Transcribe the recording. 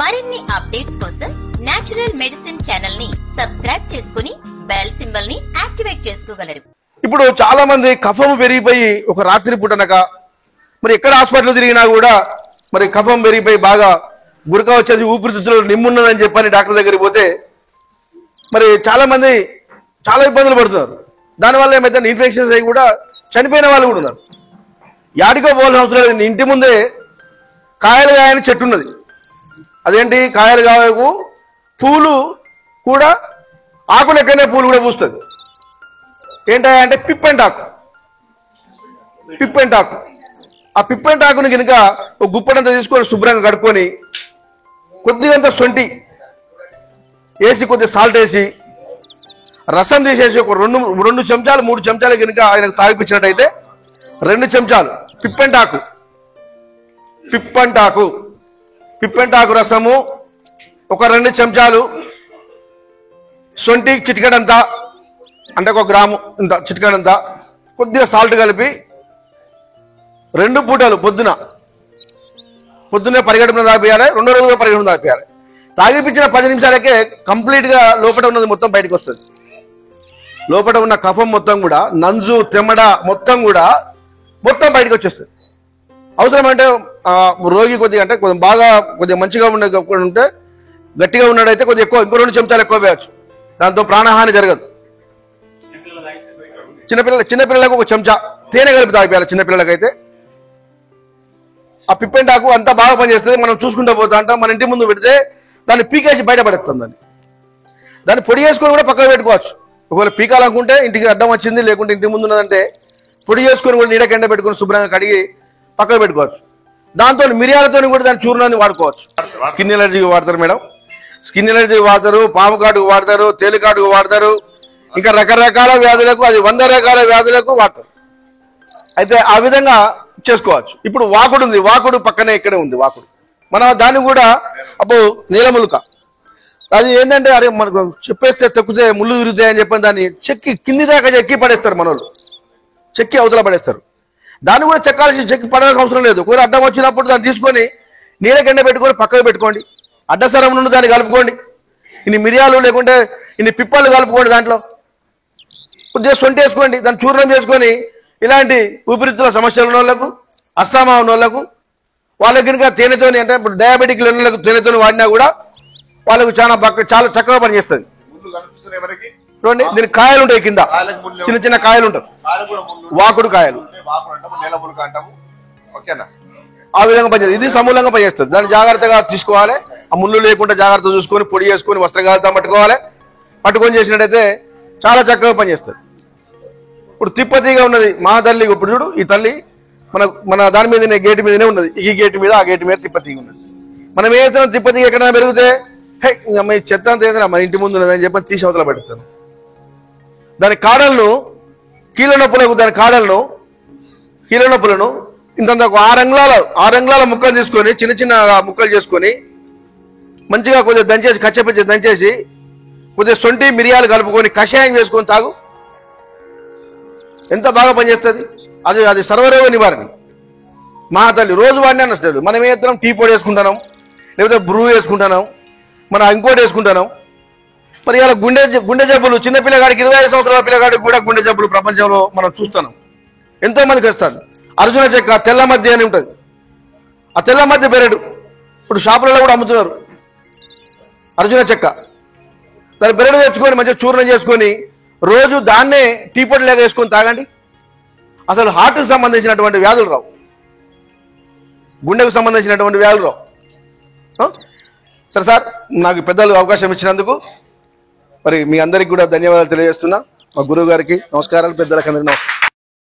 మరిన్ని అప్డేట్స్ కోసం natural medicine channel ని సబ్స్క్రైబ్ చేసుకుని బెల్ సింబల్ ని యాక్టివేట్ చేసుకోగలరు. ఇప్పుడు చాలా మంది కఫం పెరిగిపోయి ఒక రాత్రి పూటనక మరి ఎక్కడ హాస్పిటల్ తిరిగినా కూడా మరి కఫం పెరిగిపోయి బాగా గురక వచ్చేది, ఊపిరితిత్తులు నిమ్మున్నదని చెప్పని డాక్టర్ దగ్గరికి పోతే మరి చాలా మంది చాలా ఇబ్బందులు పడుతున్నారు. దానివల్ల ఏమైతే ఇన్ఫెక్షన్స్ అయ్యి కూడా చనిపోయిన వాళ్ళు కూడా ఉన్నారు. యాడికో పోవాల్సిన అవసరం లేదు. ఇంటి ముందే కాయలు కాయని చెట్టు ఉన్నది. అదేంటి కాయలు కాయకు పూలు కూడా ఆకులు ఎక్కడనే పూలు కూడా పూస్తుంది. ఏంటంటే పిప్పెంటాకు. ఆ పిప్పెంటాకుని కనుక ఒక గుప్పడంతా తీసుకొని శుభ్రంగా కడుక్కొని కొద్దిగంత సొంటి వేసి కొద్దిగా సాల్ట్ వేసి రసం తీసేసి ఒక రెండు చెంచాలు 3 చెంచాలు కనుక ఆయనకు తాగిపించినట్టయితే 2 చెంచాలు పిప్పెంటాకు రసము, ఒక 2 చెంచాలు సొంటి చిటికడంతా, అంటే 1 గ్రాము ఇంత చిటికడంతా కొద్దిగా సాల్ట్ కలిపి 2 పూటలు పొద్దున్నే పరిగెడుపున తాగిపోయాలి, 2వ రోజు పరిగెడుపున తాగిపోయాలి. తాగిపించిన 10 నిమిషాలకే కంప్లీట్గా లోపల ఉన్నది మొత్తం బయటకు వస్తుంది. లోపల ఉన్న కఫం మొత్తం కూడా, నంజు తెమ్మడ మొత్తం బయటకు వచ్చేస్తుంది. అవసరమంటే రోగి కొద్దిగా అంటే కొద్దిగా మంచిగా ఉంటే, గట్టిగా ఉన్నాడైతే కొద్దిగా ఎక్కువ, ఇంకో 2 చెంచాలు ఎక్కువ వేయచ్చు. దాంతో ప్రాణహాని జరగదు. చిన్నపిల్లలకు 1 చెంచా తేనె కలిపి తాగిపోయాలి. చిన్నపిల్లలకైతే ఆ పిప్పెంటాకు అంతా బాగా పనిచేస్తుంది. మనం చూసుకుంటూ పోతా అంటాం. మన ఇంటి ముందు పెడితే దాన్ని పీకేసి బయటపడేస్తుంది. దాన్ని పొడి చేసుకొని కూడా పక్కన పెట్టుకోవచ్చు. ఒకవేళ పీకాలనుకుంటే, ఇంటికి అడ్డం వచ్చింది లేకుంటే ఇంటి ముందు ఉన్నదంటే పొడి చేసుకొని కూడా నీడకెండ పెట్టుకొని శుభ్రంగా కడిగి పక్కన పెట్టుకోవచ్చు. దాంతో మిరియాలతో కూడా దాని చూర్ణాన్ని వాడుకోవచ్చు. స్కిన్ ఎలర్జీకి వాడతారు మేడం, స్కిన్ ఎలర్జీకి వాడతారు, పాము కాటుకు వాడతారు, తేలికాటుకు వాడతారు, ఇంకా రకరకాల వ్యాధులకు, అది 100 రకాల వ్యాధులకు వాడతారు. అయితే ఆ విధంగా చేసుకోవచ్చు. ఇప్పుడు వాకుడు ఉంది, వాకుడు పక్కనే ఇక్కడే ఉంది వాకుడు. మనం దాన్ని కూడా నీలములుక, అది ఏంటంటే అరే మనకు చెప్పేస్తే తొక్కితే ముళ్ళు తిరుగుతాయి అని చెప్పని దాన్ని చెక్కి కింది దాకా చెక్కి పడేస్తారు. మనోళ్ళు చెక్కి అవతల పడేస్తారు. దాన్ని కూడా చెక్కి పడాల్సిన అవసరం లేదు. ఒకవేళ అడ్డం వచ్చినప్పుడు దాన్ని తీసుకొని నీడకెండ పెట్టుకొని పక్కకు పెట్టుకోండి. అడ్డసరం నుండి దాన్ని కలుపుకోండి. ఇన్ని మిరియాలు లేకుంటే ఇన్ని పిప్పలు కలుపుకోండి. దాంట్లో కొద్దిగా సొంటి వేసుకోండి. దాన్ని చూర్ణం చేసుకొని ఇలాంటి ఊపిరితిత్తుల సమస్యలు ఉన్న వాళ్ళకు, అస్తమా ఉన్న వాళ్ళకు, వాళ్ళకి కనుక తేనెతోని, అంటే ఇప్పుడు డయాబెటిక్ వాళ్ళకు తేనెతోని వాడినా కూడా వాళ్ళకు చాలా చక్కగా పనిచేస్తుంది. చూడండి, దీనికి కాయలు ఉంటాయి, కింద చిన్న కాయలు ఉంటాయి, వాకుడు కాయలు. ఆ విధంగా పనిచేస్తుంది. ఇది సమూలంగా పనిచేస్తుంది. దాన్ని జాగ్రత్తగా తీసుకోవాలి. ఆ ముళ్ళు లేకుండా జాగ్రత్త చూసుకొని పొడి చేసుకొని వస్త్రగాలతో పట్టుకొని చేసినట్టయితే చాలా చక్కగా పనిచేస్తుంది. ఇప్పుడు తిప్పతీగా ఉన్నది మా తల్లి. ఇప్పుడు చూడు, ఈ తల్లి మన దాని మీదనే, గేటు మీదనే ఉన్నది. ఈ గేటు మీద ఆ గేటు మీద తిప్పతీగ ఉన్నది. మనం ఏ తిప్పతీగ ఎక్కడైనా పెరిగితే హే అమ్మ ఈ చెత్త అంత ఏదైనా మన ఇంటి ముందు ఉన్నదని చెప్పి తీసి అవతల పెడతాను. దాని కాడలను, కీళ్ళ నొప్పులను ఇంత 6 అంగుళాల ముక్కలు తీసుకొని చిన్న ముక్కలు చేసుకొని మంచిగా కొద్దిగా దంచేసి, కచ్చపిచ్చి దంచేసి కొద్దిగా సొంటి మిరియాలు కలుపుకొని కషాయం చేసుకొని తాగు. ఎంత బాగా పనిచేస్తుంది. అది సర్వరోగ నివారణ. మా తల్లి రోజు వాడినా నష్టం. మనం ఏ టీ పొడి వేసుకుంటున్నాం, లేకపోతే బ్రూ వేసుకుంటున్నాం, మనం ఇంకోటి వేసుకుంటున్నాం. మరి ఇలా గుండె జబ్బులు, చిన్నపిల్లగాడికి 25 సంవత్సరాల పిల్లగాడికి కూడా గుండె జబ్బులు ప్రపంచంలో మనం చూస్తున్నాం. ఎంతో మందికి వస్తుంది. అర్జున చెక్క తెల్ల మధ్య అని ఉంటుంది. ఆ తెల్ల మధ్య బెరడు ఇప్పుడు షాపులలో కూడా అమ్ముతున్నారు. అర్జున చెక్క దాని బెరడు తెచ్చుకొని మంచిగా చూర్ణం చేసుకొని రోజు దాన్నే టీ పొడి లాగా వేసుకొని తాగండి. అసలు హార్ట్కి సంబంధించినటువంటి వ్యాధులు రావు, గుండెకు సంబంధించినటువంటి వ్యాధులు రావు. సరే సార్, నాకు పెద్దలు అవకాశం ఇచ్చినందుకు మరి మీ అందరికి కూడా ధన్యవాదాలు తెలియజేస్తున్నా. మా గురువు గారికి నమస్కారాలు, పెద్దలకు అందరికీ నమస్కారం.